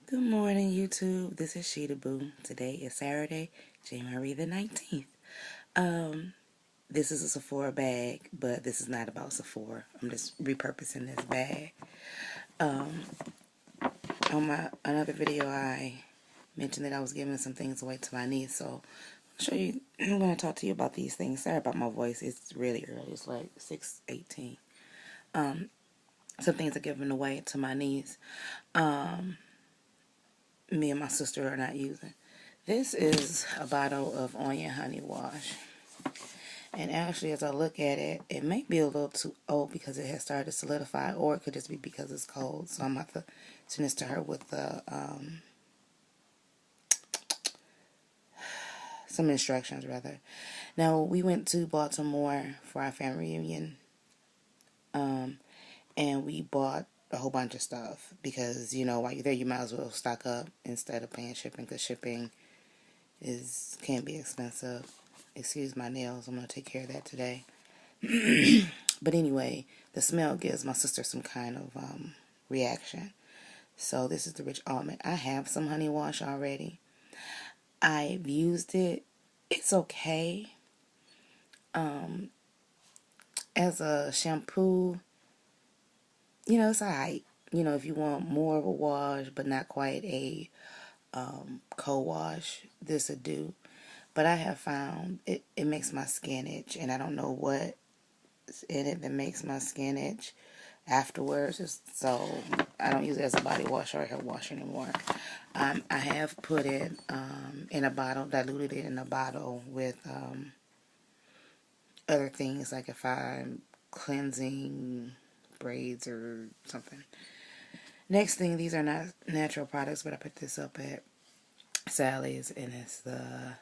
Good morning, YouTube. This is Sheeta Boo. Today is Saturday, January the 19th. This is a Sephora bag, but this is not about Sephora. I'm just repurposing this bag. On my another video, I mentioned that I was giving some things away to my niece, so I'm going to talk to you about these things. Sorry about my voice. It's really early. It's like 6:18. Some things are given away to my niece. Me and my sister are not using. This is a bottle of Oyin honey wash. And actually, as I look at it, it may be a little too old because it has started to solidify, or it could just be because it's cold. So I'm about to send this to her with some instructions, rather. Now, we went to Baltimore for our family reunion, and we bought a whole bunch of stuff because, while you're there, you might as well stock up instead of paying shipping, because shipping can be expensive. Excuse my nails. I'm going to take care of that today. But anyway, the smell gives my sister some kind of reaction. So this is the Rich Almond. I have some honey wash already. I've used it. It's okay. As a shampoo, it's alright. If you want more of a wash, but not quite a co-wash, this would do. But I have found it makes my skin itch, and I don't know what's in it that makes my skin itch afterwards. So I don't use it as a body wash or a hair wash anymore. I have put it in a bottle, diluted it in a bottle with other things, like if I'm cleansing braids or something. Next thing, these are not natural products, but I picked this up at Sally's, and it's the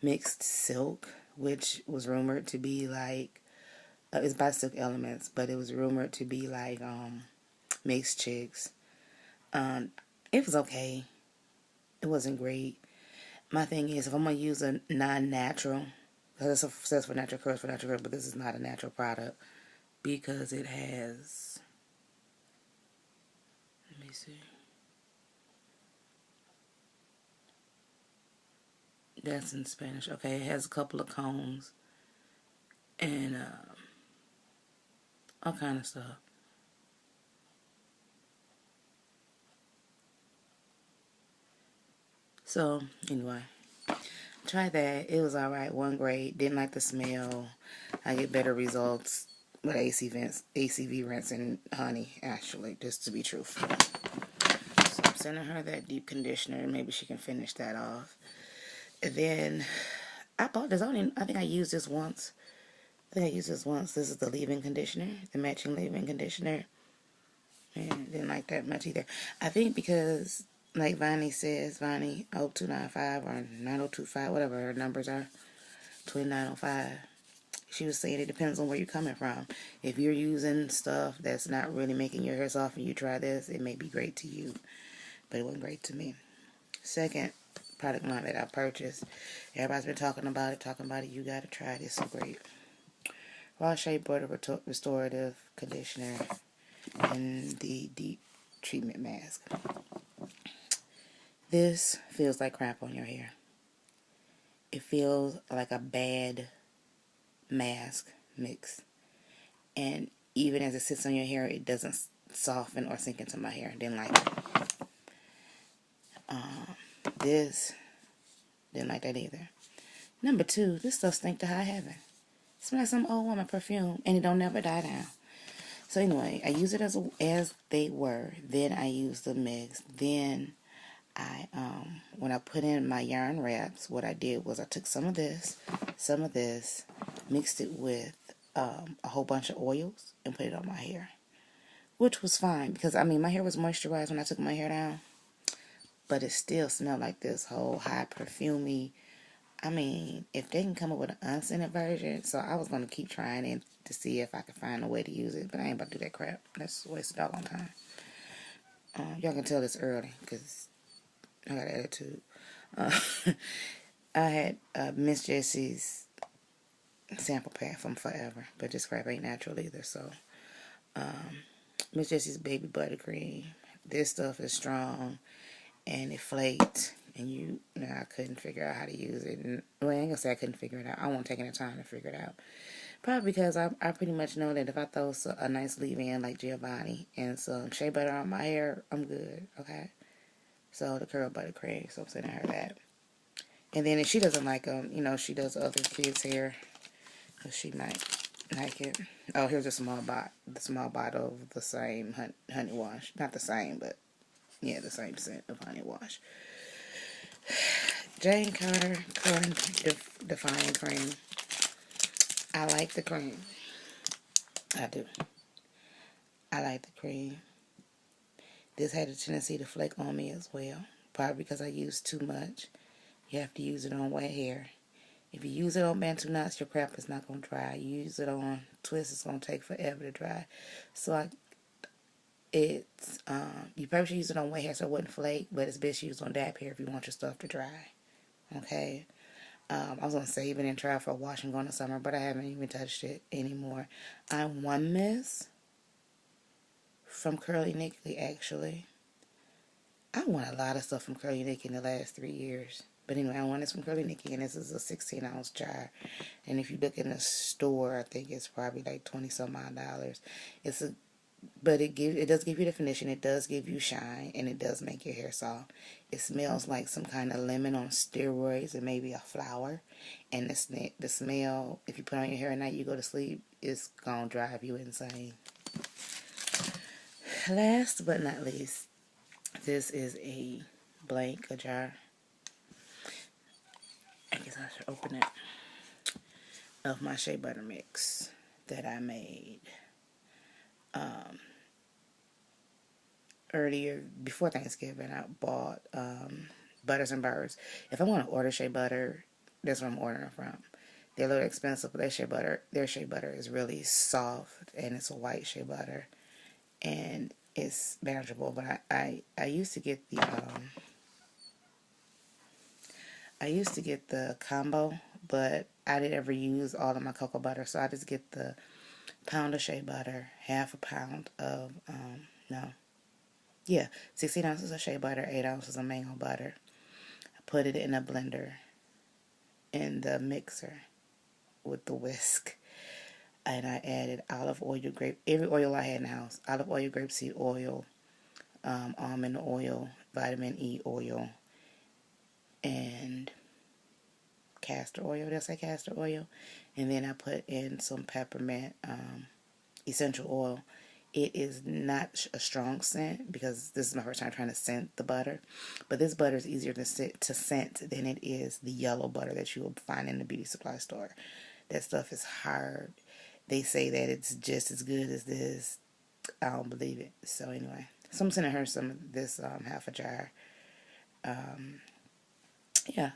mixed silk, which was rumored to be like, it's by Silk Elements, but it was rumored to be like mixed chicks. It was okay. It wasn't great. My thing is, if I'm going to use a non-natural, because it says for natural curls, but this is not a natural product, because it has, let me see, that's in Spanish. Okay, it has a couple of combs and all kind of stuff. So anyway, try that. It was alright. One grade. Didn't like the smell. I get better results with ACV rinse and honey, actually, just to be truthful. So I'm sending her that deep conditioner. Maybe she can finish that off. And then I bought this. I think I used this once. This is the leave-in conditioner, the matching leave-in conditioner. And didn't like that much either. I think because, like Vonnie says, Vonnie 0295 or 9025, whatever her numbers are, 2905. She was saying it depends on where you're coming from. If you're using stuff that's not really making your hair soft and you try this, it may be great to you. But it wasn't great to me. Second product line that I purchased, everybody's been talking about it. You gotta try it. It's so great. Raw Shea Butter Restorative Conditioner and the Deep Treatment Mask. This feels like crap on your hair. It feels like a bad mask mix. And even as it sits on your hair, it doesn't soften or sink into my hair. Didn't like it. This, didn't like that either. Number two, this stuff stinks to high heaven. It smells like some old woman perfume, and it don't never die down. So anyway, I use it as they were. Then I use the mix. Then when I put in my yarn wraps, what I did was I took some of this, mixed it with a whole bunch of oils, and put it on my hair, which was fine because my hair was moisturized when I took my hair down, but it still smelled like this whole high perfumey. If they can come up with an unscented version, so I was going to keep trying it to see if I could find a way to use it, but I ain't about to do that crap. That's a waste of doggone time. Y'all can tell it's early, because I got an attitude. I had Miss Jessie's sample pack from Forever, but this crap ain't natural either, so Miss Jessie's Baby Buttercream, this stuff is strong and it flaked. And I couldn't figure out how to use it. And, well, I ain't gonna say I couldn't figure it out. I won't take the time to figure it out. Probably because I pretty much know that if I throw a nice leave-in like Giovanni and some shea butter on my hair, I'm good, okay? So the curl butter cream, so I'm sending her that. And then if she doesn't like them, she does other kids' hair, she might like it. Oh, here's a small bottle of the same honey wash. Not the same, but yeah, the same scent of honey wash. Jane Carter Curling Defying Cream. I like the cream. I do. I like the cream. This had a tendency to flake on me as well. Probably because I used too much. You have to use it on wet hair. If you use it on Bantu knots, your crap is not going to dry. You use it on twists, it's going to take forever to dry. So you probably should use it on wet hair so it wouldn't flake, but it's best used on dap hair if you want your stuff to dry. Okay? I was going to save it and try for a wash and go in the summer, but I haven't even touched it anymore. I won this from Curly Nickly, actually. I won a lot of stuff from Curly Nicky in the last 3 years. But anyway, I won this from Curly Nicky, and this is a 16-ounce jar. And if you look in the store, I think it's probably like $20-some-odd. But it does give you definition, it does give you shine, and it does make your hair soft. It smells like some kind of lemon on steroids and maybe a flower. And the smell, if you put on your hair at night, you go to sleep, it's gonna drive you insane. Last but not least, this is a jar. I guess I should open it. Of my shea butter mix that I made earlier, before Thanksgiving. I bought Butters and Birds. If I want to order shea butter, that's where I'm ordering from. They're a little expensive, but their shea butter is really soft, and it's a white shea butter, and it's manageable. But I used to get the combo, but I didn't ever use all of my cocoa butter, so I just get the pound of shea butter, half a pound of 16 ounces of shea butter, 8 ounces of mango butter. I put it in a blender, in the mixer, with the whisk, and I added olive oil, every oil I had in the house, olive oil, grapeseed oil, almond oil, vitamin E oil, and castor oil. Did I say castor oil? And then I put in some peppermint essential oil. It is not a strong scent because this is my first time trying to scent the butter. But this butter is easier to scent than it is the yellow butter that you will find in the beauty supply store. That stuff is hard. They say that it's just as good as this. I don't believe it. So anyway, so I'm sending her some of this half a jar. Yeah.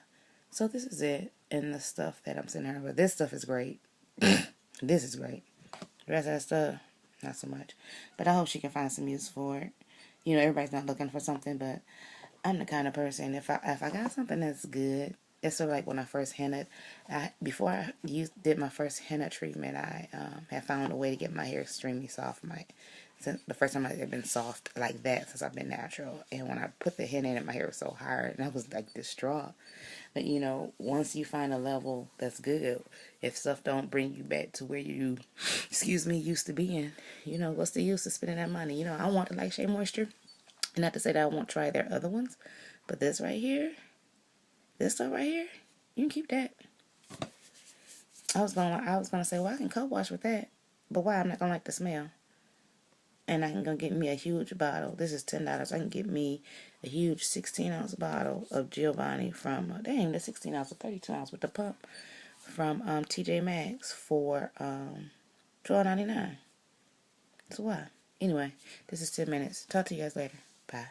So this is it. And the stuff that I'm sending her. But this stuff is great. This is great. The rest of that stuff, not so much. But I hope she can find some use for it. Everybody's not looking for something, but I'm the kind of person, if I got something that's good, it's sort of like when I first hennaed. Before I did my first henna treatment, I had found a way to get my hair extremely soft. Since the first time I've been soft like that since I've been natural. And when I put the henna in it, my hair was so hard, and I was like distraught. But once you find a level that's good, if stuff don't bring you back to where you, used to be in, what's the use of spending that money? I want the Light Shea Moisture. And not to say that I won't try their other ones, but this stuff right here, you can keep that. I was gonna say, well, I can co-wash with that, but why? I'm not gonna like the smell. And I can go get me a huge bottle. This is $10. I can get me a huge 16-ounce bottle of Giovanni from, the 16-ounce or 32-ounce with the pump from TJ Maxx for $12.99. So why? Anyway, this is 10 minutes. Talk to you guys later. Bye.